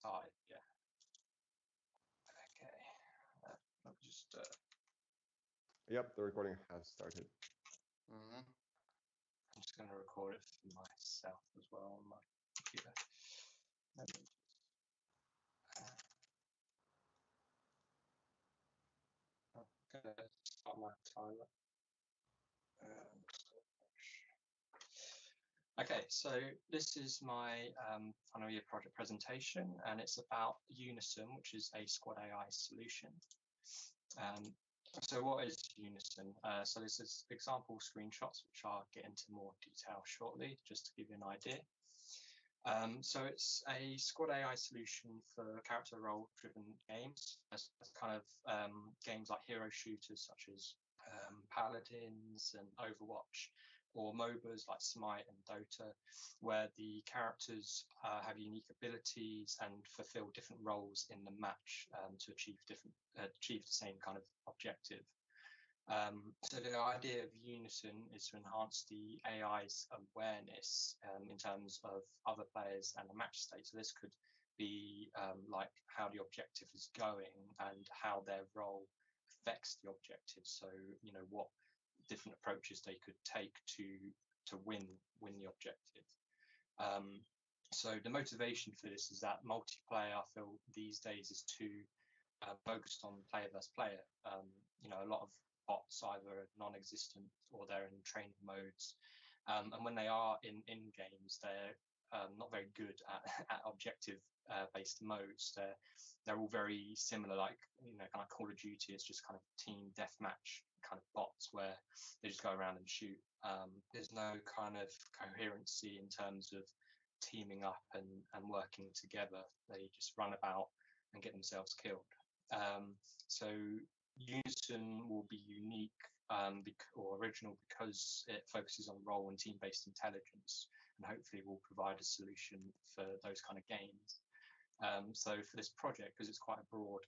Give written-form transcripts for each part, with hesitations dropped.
started, yeah. Okay. Let me just. Yep, the recording has started. I'm just going to record it for myself as well on my computer. Let me just. I'm going to start my timer. Okay, so this is my final year project presentation, and it's about Unison, which is a squad AI solution. So what is Unison? So this is example screenshots, which I'll get into more detail shortly, just to give you an idea. So it's a squad AI solution for character role-driven games, as kind of games like hero shooters such as Paladins and Overwatch, or MOBAs like Smite and Dota, where the characters have unique abilities and fulfill different roles in the match to achieve the same kind of objective. So the idea of Unison is to enhance the AI's awareness in terms of other players and the match state. So this could be like how the objective is going and how their role affects the objective. So, you know, what different approaches they could take to win the objective. So the motivation for this is that multiplayer, I feel these days, is too focused on player versus player. You know, a lot of bots either are non-existent or they're in training modes, and when they are in games, they're not very good at objective based modes. They're all very similar, like, you know, kind of Call of Duty. It's just kind of team deathmatch kind of bots where they just go around and shoot. There's no kind of coherency in terms of teaming up and working together. They just run about and get themselves killed. So Unison will be unique or original because it focuses on role and team-based intelligence, and hopefully will provide a solution for those kind of games. So for this project, because it's quite a broad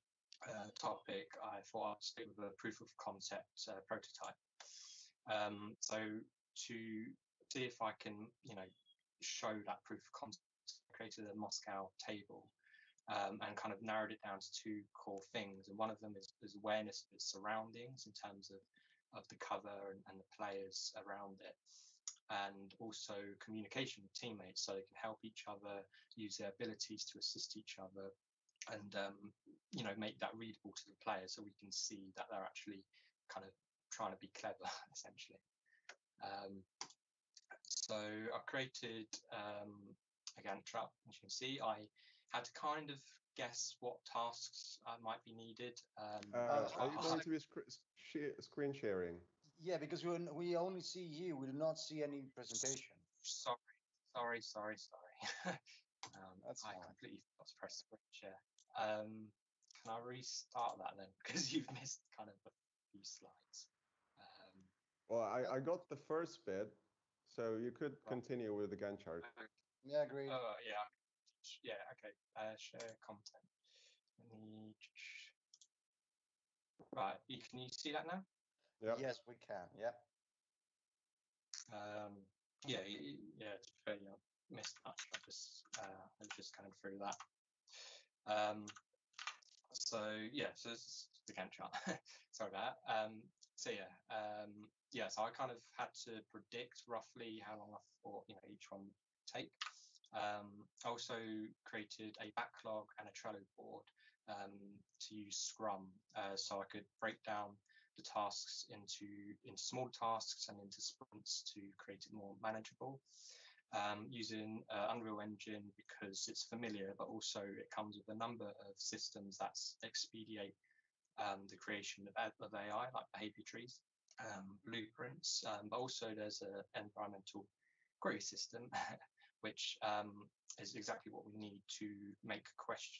topic, I thought I'd stick with a proof of concept prototype. So to see if I can, you know, show that proof of concept, I created a Moscow table and kind of narrowed it down to two core things. And one of them is awareness of its surroundings in terms of the cover and the players around it, and also communication with teammates so they can help each other, use their abilities to assist each other, and you know, make that readable to the player so we can see that they're actually kind of trying to be clever, essentially. So I created a Gantt chart. As you can see, I had to kind of guess what tasks might be needed. Are you going to be screen sharing? Yeah, because we only see you. We do not see any presentation. Sorry. That's I fine. completely forgot to press screen share. Can I restart that then? Because you've missed kind of a few slides. Well, I got the first bit, so you could continue with the Gantt chart. Yeah, agreed. Yeah, okay. Share content. Right, can you see that now? Yeah. Yes, we can. Yeah. Yeah, it's fair, you know, missed much. I was just kind of through that. So yeah, so this is the Gantt chart. Sorry about that. So I kind of had to predict roughly how long I thought, you know, each one would take. I also created a backlog and a Trello board to use Scrum, so I could break down the tasks into small tasks and into sprints to create it more manageable. Using Unreal Engine because it's familiar, but also it comes with a number of systems that expedite the creation of AI, like behavior trees, blueprints, but also there's an environmental query system, which is exactly what we need to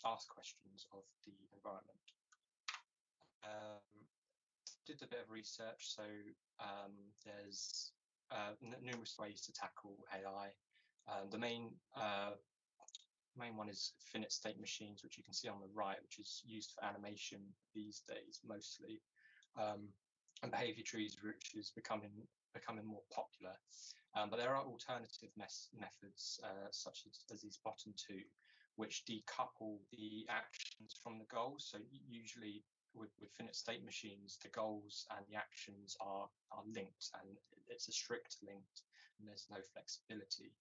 ask questions of the environment. Did a bit of research, so there's numerous ways to tackle AI. The main one is finite state machines, which you can see on the right, which is used for animation these days mostly, and behavior trees, which is becoming more popular. But there are alternative methods such as these bottom two, which decouple the actions from the goals. So usually with finite state machines, the goals and the actions are linked, and it's a strict linked, and there's no flexibility.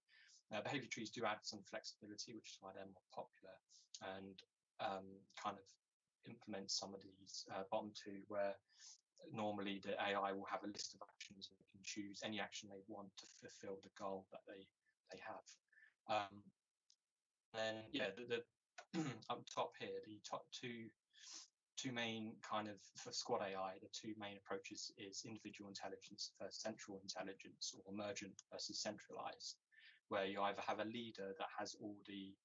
Behavior trees do add some flexibility, which is why they're more popular, and kind of implement some of these bottom two, where normally the AI will have a list of actions and they can choose any action they want to fulfill the goal that they have. And yeah, the up top here, the top two main kind of, for squad AI, the two main approaches is individual intelligence versus central intelligence, or emergent versus centralized, where you either have a leader that has all the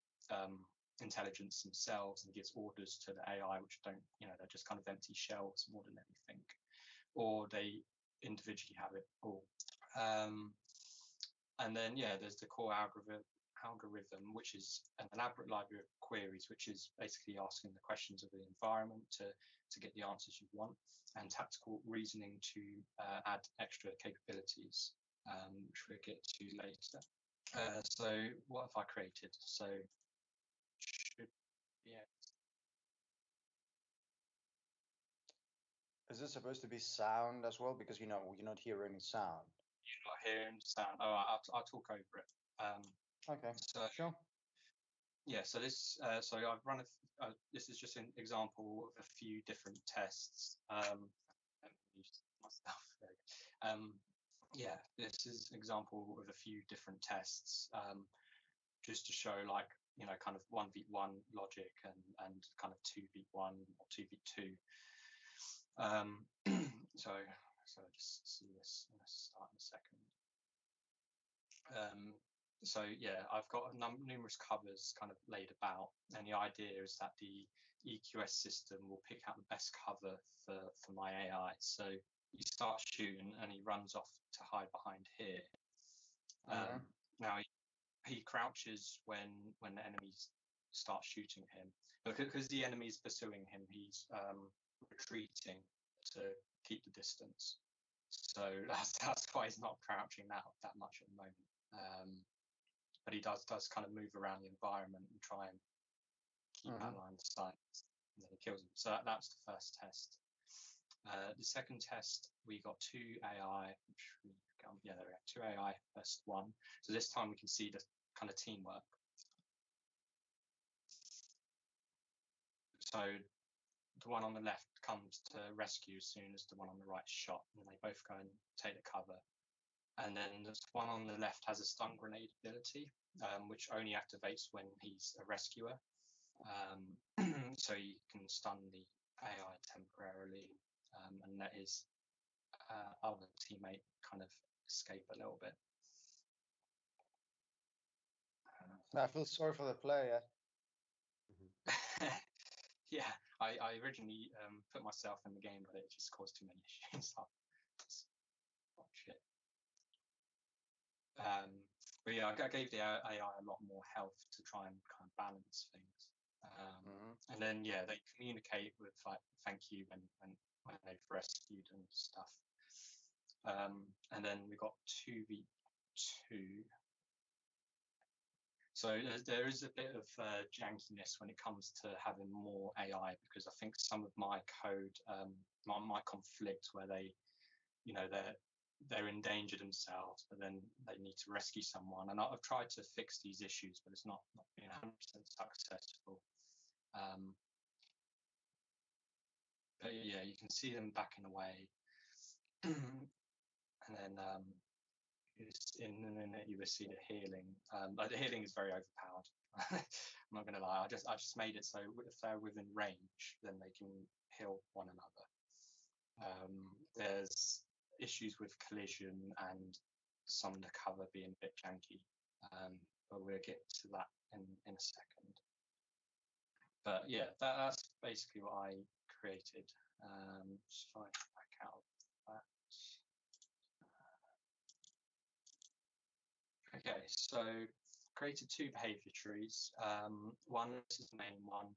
intelligence themselves and gives orders to the AI, which don't, they're just kind of empty shells more than anything, or they individually have it all. And then, yeah, there's the core algorithm, which is an elaborate library of queries, which is basically asking the questions of the environment to get the answers you want, and tactical reasoning to add extra capabilities, which we'll get to later. So what have I created? So Is this supposed to be sound as well? Because you're not hearing any sound. You're not hearing sound. Oh, I'll talk over it. Okay. So sure. Yeah. So this. So I've run this is just an example of a few different tests. Yeah. This is an example of a few different tests, just to show, like, kind of 1v1 logic and kind of 2v1 or 2v2. So just see this. I'm going to start in a second. So yeah, I've got numerous covers kind of laid about, and the idea is that the EQS system will pick out the best cover for my AI. So you start shooting and he runs off to hide behind here. Now he crouches when the enemies start shooting him, because the enemy is pursuing him. He's retreating to keep the distance. So that's why he's not crouching that much at the moment. But he does kind of move around the environment and try and keep that line of sight, and then he kills him. So that's the first test. The second test, we got two AI, there we go, two AI versus one. So this time we can see the kind of teamwork. So the one on the left comes to rescue as soon as the one on the right is shot, and they both go and take the cover. And then this one on the left has a stun grenade ability, which only activates when he's a rescuer. So you can stun the AI temporarily, and let his other teammate kind of escape a little bit. I feel sorry for the player. Yeah, I originally put myself in the game, but it just caused too many issues. Shit. But yeah, I gave the AI a lot more health to try and kind of balance things. And then, yeah, they communicate with, like, thank you when they've rescued and stuff. And then we got 2v2. So there is a bit of jankiness when it comes to having more AI, because I think some of my code might conflict, where they're in danger themselves, but then they need to rescue someone. And I've tried to fix these issues, but it's not been 100% successful. But yeah, you can see them backing away, and then you will see the healing. The healing is very overpowered. I'm not going to lie. I just made it so if they're within range, then they can heal one another. There's issues with collision and some of the cover being a bit janky, but we'll get to that in a second. But yeah, that's basically what I created. Just try to back out that. Okay, so created two behavior trees. One, this is the main one,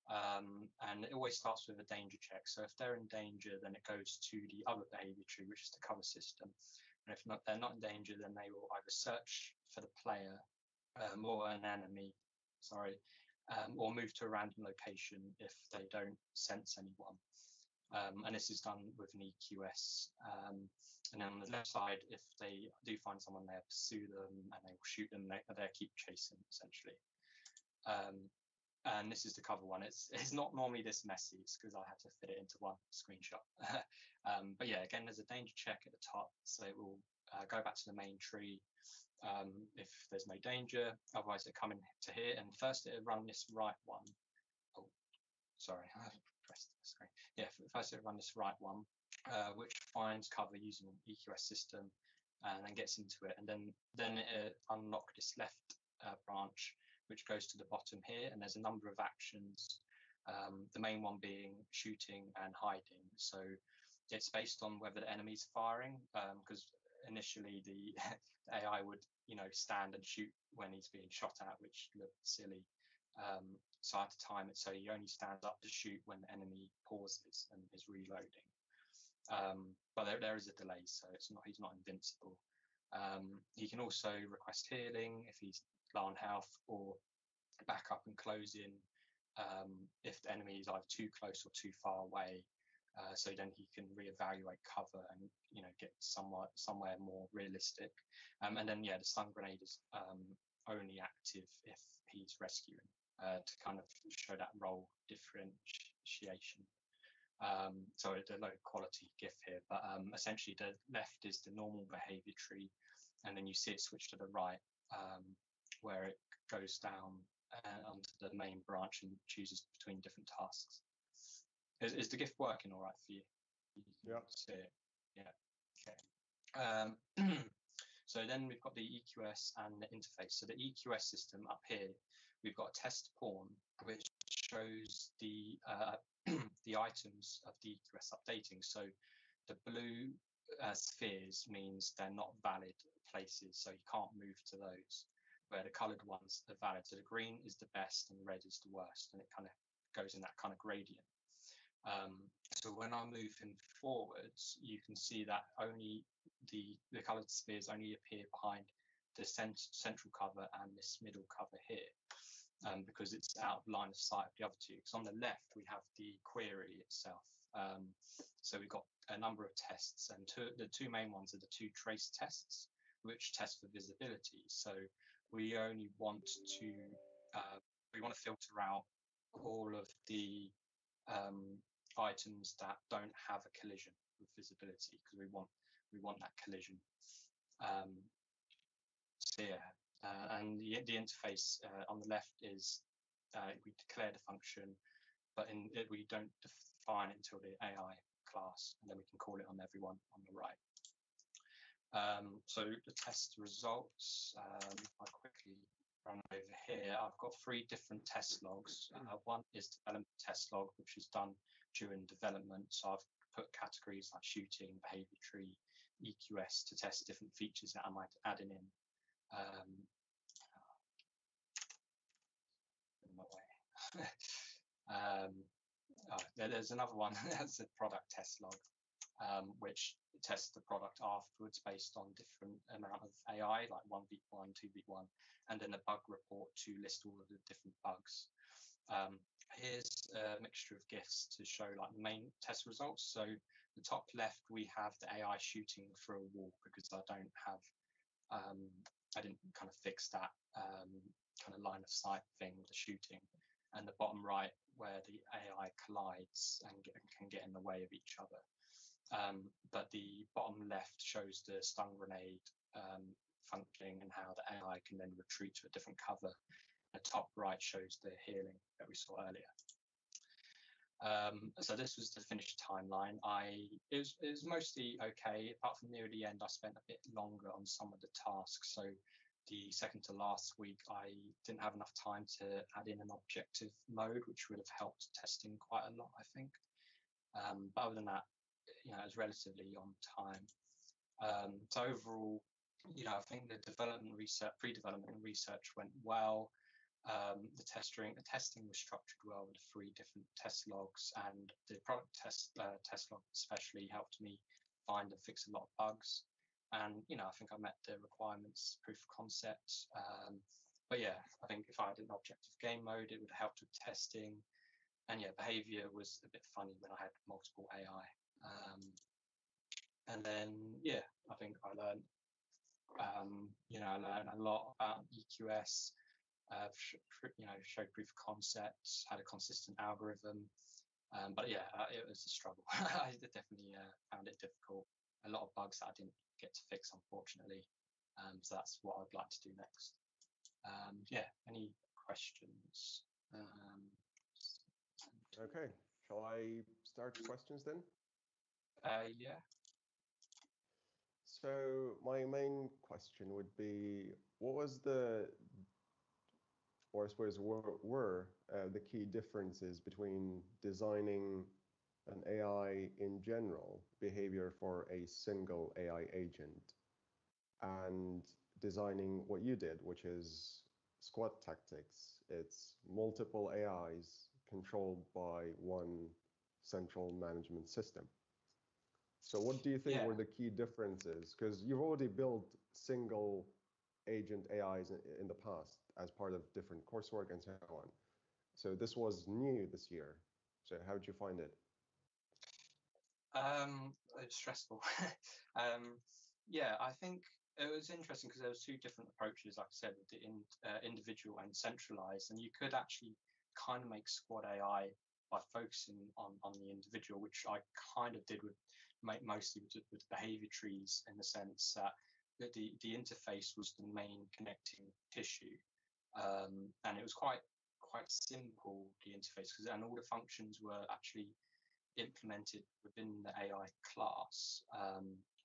and it always starts with a danger check. So if they're in danger, then it goes to the other behavior tree, which is the cover system. And if they're not in danger, then they will either search for the player or an enemy, or move to a random location if they don't sense anyone. And this is done with an EQS. And then on the left side, if they do find someone, they pursue them and they will shoot them. They keep chasing, essentially. And this is the cover one. It's not normally this messy. It's because I had to fit it into one screenshot. But yeah, again, there's a danger check at the top, so it will go back to the main tree if there's no danger. Otherwise, they come in to here, and first it'll run this right one. Oh, sorry, I pressed the screen. Yeah, first it'll run this right one, which finds cover using an EQS system, and then gets into it, and then it unlock this left branch, which goes to the bottom here, and there's a number of actions. The main one being shooting and hiding. So it's based on whether the enemy's firing, because initially the AI would, stand and shoot when he's being shot at, which looked silly. So I had to time it so he only stands up to shoot when the enemy pauses and is reloading. But there is a delay, so he's not invincible. He can also request healing if he's low on health, or back up and close in if the enemy is either too close or too far away. So then he can reevaluate cover and get somewhere more realistic. And then the stun grenade is only active if he's rescuing, to kind of show that role differentiation. So it's a low quality GIF here, but essentially the left is the normal behavior tree, and then you see it switch to the right, where it goes down onto the main branch and chooses between different tasks. Is the GIF working all right for you? Yeah. See it? Yeah. Okay. So then we've got the EQS and the interface. So the EQS system up here, we've got a test pawn, which shows the the items of the EQS updating. So the blue spheres means they're not valid places, so you can't move to those, where the coloured ones are valid. So the green is the best and red is the worst, and it kind of goes in that kind of gradient. So when I move him forwards, you can see that only the coloured spheres only appear behind the central cover and this middle cover here, because it's out of line of sight of the other two. Because on the left we have the query itself. So we've got a number of tests, and the two main ones are the two trace tests, which test for visibility. So we only want to filter out all of the items that don't have a collision with visibility, because we want that collision. So yeah, and the interface on the left is we declare the function, but we don't define it until the AI class, and then we can call it on everyone on the right. So the test results, I quickly run over here. I've got 3 different test logs. One is development test log, which is done during development. So I've put categories like shooting, behavior tree, EQS to test different features that I might add in. There's another one. That's a product test log, which tests the product afterwards based on different amount of AI, like 1v1, 2v1, and then a bug report to list all of the different bugs. Here's a mixture of GIFs to show like the main test results. So the top left, we have the AI shooting through a wall, because I didn't kind of fix that kind of line of sight thing with the shooting. And the bottom right, where the AI collides and can get in the way of each other. But the bottom left shows the stun grenade functioning and how the AI can then retreat to a different cover. The top right shows the healing that we saw earlier. So this was the finished timeline. It was mostly okay, apart from near the end. I spent a bit longer on some of the tasks. So the second to last week, I didn't have enough time to add in an objective mode, which would have helped testing quite a lot, I think. But other than that, it was relatively on time. So overall, I think the development research, pre-development research went well. The testing was structured well with the 3 different test logs, and the product test log especially helped me find and fix a lot of bugs. And I think I met the requirements, proof of concept. but yeah, I think if I had an objective game mode, it would have helped with testing. And yeah, behavior was a bit funny when I had multiple AI. And then yeah, I think I learned I learned a lot about EQS. Showed proof of concepts, had a consistent algorithm. But yeah, it was a struggle. I definitely found it difficult. A lot of bugs that I didn't get to fix, unfortunately. So that's what I'd like to do next. Yeah, any questions? Okay, shall I start questions then? Yeah. So my main question would be, what was or I suppose were the key differences between designing an AI in general, behavior for a single AI agent, and designing what you did, which is squad tactics? It's multiple AIs controlled by one central management system. So what do you think were the key differences? Because you've already built single agent AIs in the past as part of different coursework and so on. So this was new this year. So how did you find it? It was stressful. Yeah, I think it was interesting because there was two different approaches, like I said, with the individual and centralized, and you could actually kind of make squad AI by focusing on the individual, which I kind of did mostly with behavior trees, in the sense that the interface was the main connecting tissue, and it was quite simple, the interface, and all the functions were actually implemented within the AI class.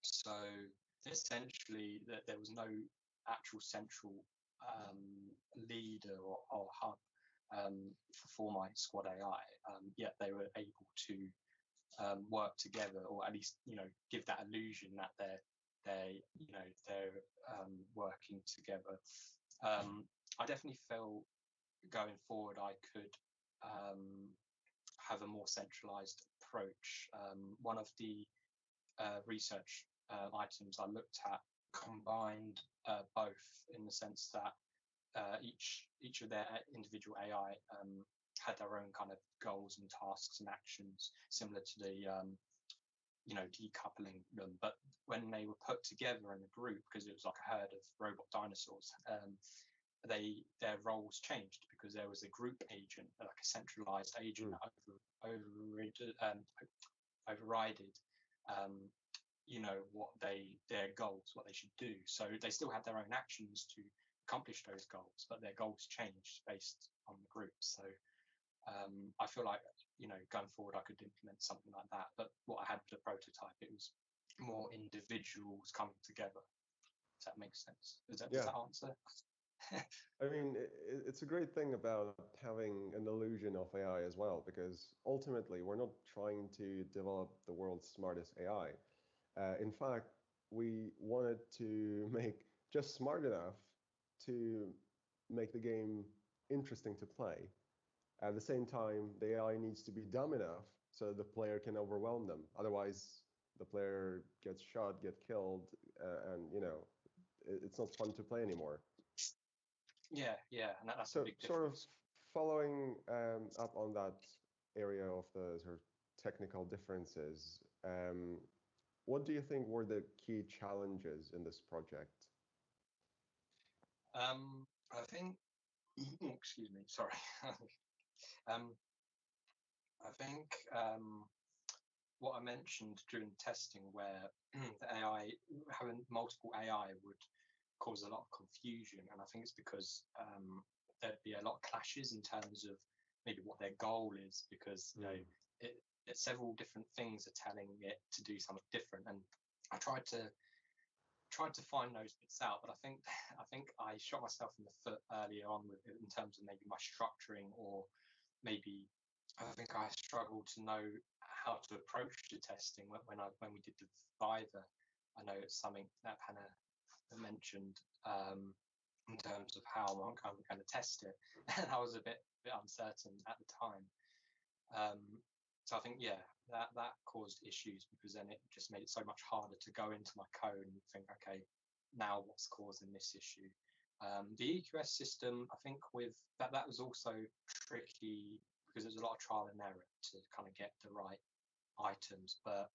So essentially, there was no actual central leader or hub for my squad AI. Yet they were able to work together, or at least give that illusion that they're working together. I definitely felt going forward I could have a more centralized approach. One of the research items I looked at combined both, in the sense that each of their individual AI had their own kind of goals and tasks and actions, similar to the decoupling them. But when they were put together in a group, because it was like a herd of robot dinosaurs, their roles changed, because there was a group agent, like a centralized agent, that overrided what their goals, what they should do. So they still had their own actions to accomplish those goals, but their goals changed based on the group. So I feel like going forward I could implement something like that. But what I had with the prototype, it was more individuals coming together. Does that make sense? Does that answer? I mean, it's a great thing about having an illusion of AI as well, because ultimately we're not trying to develop the world's smartest AI. In fact, we wanted to make just smart enough to make the game interesting to play. At the same time, the AI needs to be dumb enough so the player can overwhelm them. Otherwise, the player gets shot, gets killed, and it's not fun to play anymore. Yeah, and that's so a big difference. Sort of following up on that area of the sort of technical differences, what do you think were the key challenges in this project? I think, excuse me, sorry. I think what I mentioned during testing, where the AI, having multiple AI would cause a lot of confusion, and I think it's because there'd be a lot of clashes in terms of maybe what their goal is, because it's several different things are telling it to do something different, and I tried to find those bits out, but I think I shot myself in the foot earlier on in terms of maybe my structuring, or maybe I think I struggled to know how to approach the testing when we did the Viva. I know it's something that Hannah mentioned in terms of how I'm going to test it, and I was a bit uncertain at the time. So I think that caused issues, because then it just made it so much harder to go into my code and think, okay, now what's causing this issue? The EQS system, I think with that was also tricky because there's a lot of trial and error to kind of get the right items, but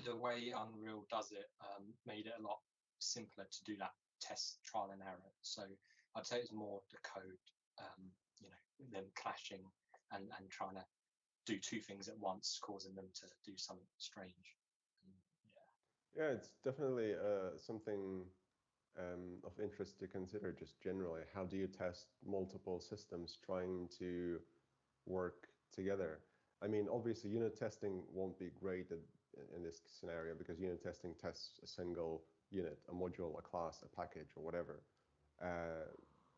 the way Unreal does it made it a lot simpler to do that test trial and error. So I'd say it's more the code, them clashing and trying to do two things at once, causing them to do something strange. Yeah, it's definitely something of interest to consider just generally. How do you test multiple systems trying to work together? I mean, obviously, unit testing won't be great in this scenario because unit testing tests a single unit, a module, a class, a package, or whatever.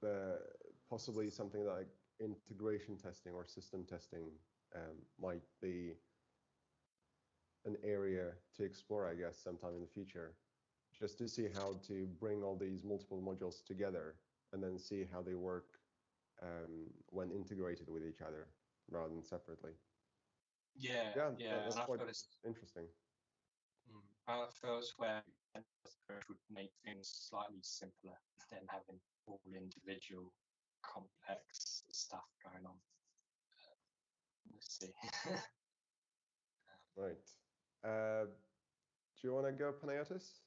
But possibly something like integration testing or system testing might be an area to explore, I guess, sometime in the future, just to see how to bring all these multiple modules together and then see how they work when integrated with each other rather than separately. Yeah. That's and quite interesting. I feel it's where would make things slightly simpler than having all individual complex stuff going on. Let's see. Right. Do you want to go, Panayotis?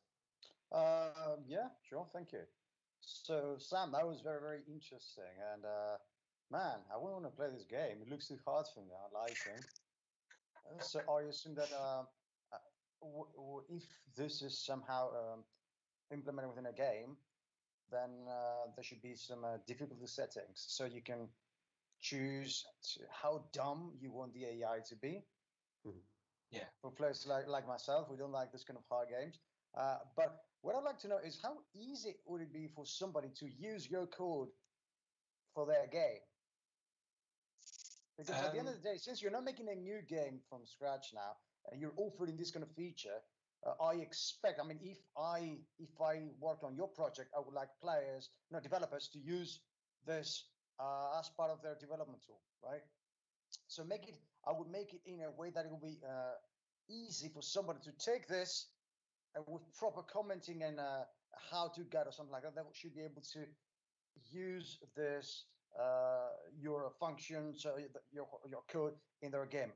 Yeah, sure. Thank you. So, Sam, that was very, very interesting. And man, I wouldn't want to play this game. It looks too hard for me. I like it. So, I assume that if this is somehow implemented within a game, then there should be some difficulty settings. So you can choose how dumb you want the AI to be. Yeah. For players like myself, we don't like this kind of hard games. But what I'd like to know is how easy would it be for somebody to use your code for their game? Because at the end of the day, since you're not making a new game from scratch now, and you're offering this kind of feature, I expect. I mean, if I worked on your project, I would like developers to use this as part of their development tool, right? So I would make it in a way that it will be easy for somebody to take this and with proper commenting and how to get or something like that, that should be able to use this your functions, your code in their game.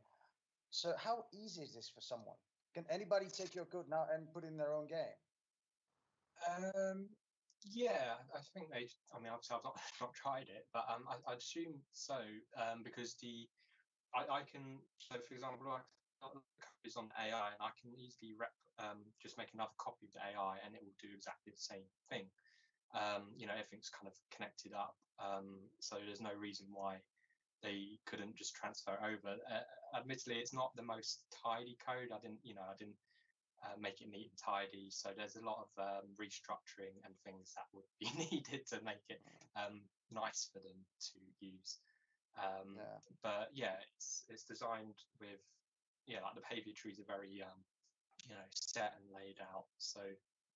So how easy is this for someone? Can anybody take your code now and put it in their own game? Yeah, I think they. I mean, obviously, I've not tried it, but I'd assume so because I can. So, for example, I copies on AI, and I can easily just make another copy of the AI, and it will do exactly the same thing. Everything's kind of connected up, so there's no reason why they couldn't just transfer over. Admittedly, it's not the most tidy code. I didn't make it neat and tidy, so there's a lot of restructuring and things that would be needed to make it nice for them to use. But yeah, it's designed with like the behavior trees are very set and laid out, so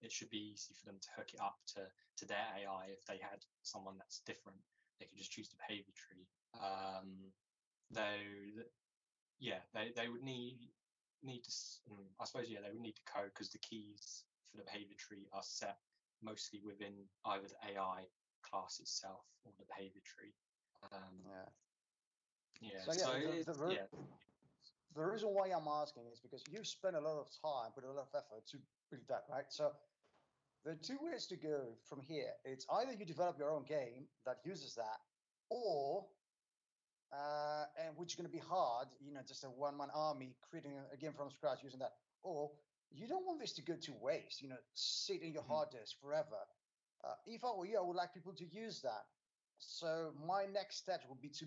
it should be easy for them to hook it up to their AI. If they had someone that's different, they could just choose the behavior tree. They would need to, I suppose, they would need to code because the keys for the behavior tree are set mostly within either the AI class itself or the behavior tree. The reason why I'm asking is because you spend a lot of time, put a lot of effort to build that, right? So there are two ways to go from here. It's either you develop your own game that uses that, or and which is going to be hard, just a one-man army creating a game from scratch using that, or you don't want this to go to waste, sit in your hard disk forever. If I were you, I would like people to use that. So my next step would be to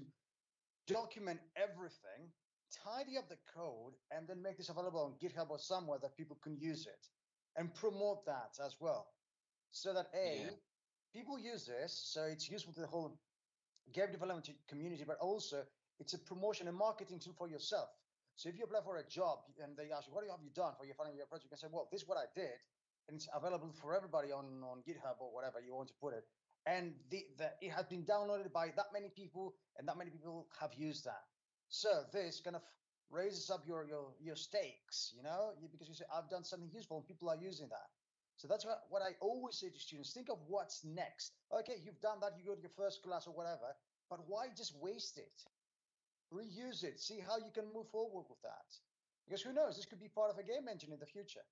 document everything, tidy up the code, and then make this available on GitHub or somewhere that people can use it and promote that as well. So that people use this, so it's useful to the whole game development community, but also it's a promotion and marketing tool for yourself. So if you apply for a job and they ask you, what have you done for your final year project? You can say, well, this is what I did, and it's available for everybody on GitHub or whatever you want to put it. And it has been downloaded by that many people, and that many people have used that. So this kind of raises up your stakes, because you say, I've done something useful and people are using that. So that's what I always say to students, think of what's next. Okay, you've done that, you go to your first class or whatever, but why just waste it? Reuse it, see how you can move forward with that. Because who knows, this could be part of a game engine in the future.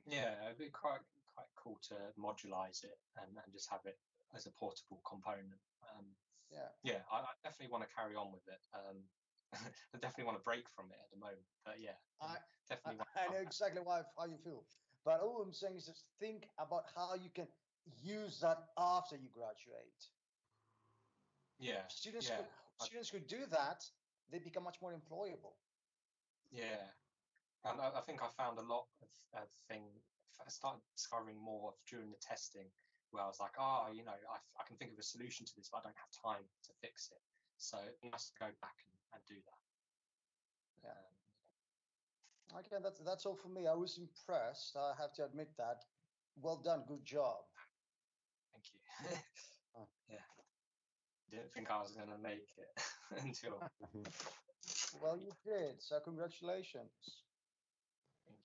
Yeah, it'd be quite cool to modularize it and just have it as a portable component. Yeah, I definitely want to carry on with it. I definitely want to break from it at the moment, but yeah, definitely. I know exactly how you feel, but all I'm saying is just think about how you can use that after you graduate. Yeah, Students who do that, they become much more employable. Yeah, and I think I found a lot of things. I started discovering more during the testing, where I was like, oh, I can think of a solution to this, but I don't have time to fix it. So I must go back and do that. Yeah. Okay, that's all for me. I was impressed. I have to admit that. Well done. Good job. Thank you. Yeah. Didn't think I was going to make it until. Well, you did. So congratulations.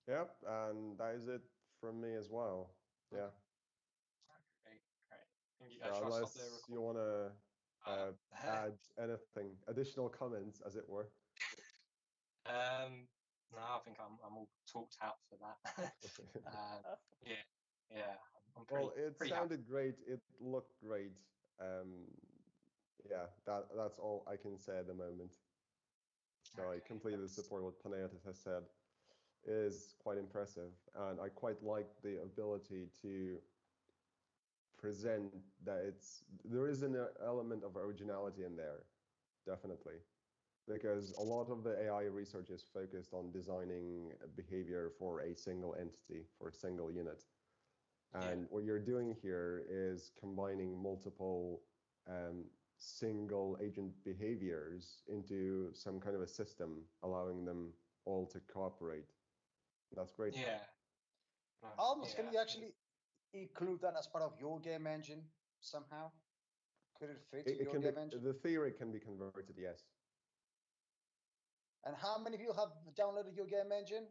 Yep, and that is it from me as well. Yeah. Great. Thank you. So unless you want to add anything, additional comments, as it were. No, I think I'm all talked out for that. Yeah. Well, it sounded happy. great. It looked great. Yeah, that's all I can say at the moment. So I completely support what Panayotis has said. It is quite impressive, and I quite like the ability to present that there is an element of originality in there, definitely, because a lot of the AI research is focused on designing behavior for a single entity, for a single unit. And what you're doing here is combining multiple single agent behaviors into some kind of a system, allowing them all to cooperate. That's great. Yeah. Almost, can you actually include that as part of your game engine somehow? Could it fit in your game engine? The theory can be converted, yes. And how many of you have downloaded your game engine?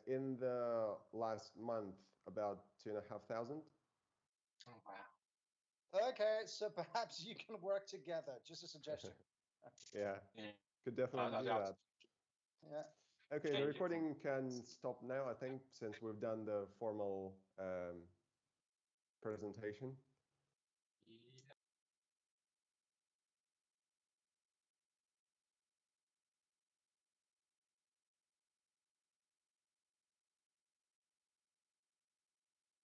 In the last month, about 2,500. Oh, wow. Okay, so perhaps you can work together. Just a suggestion. Yeah, could definitely do that. Yeah. Okay, the recording can stop now, I think, since we've done the formal presentation.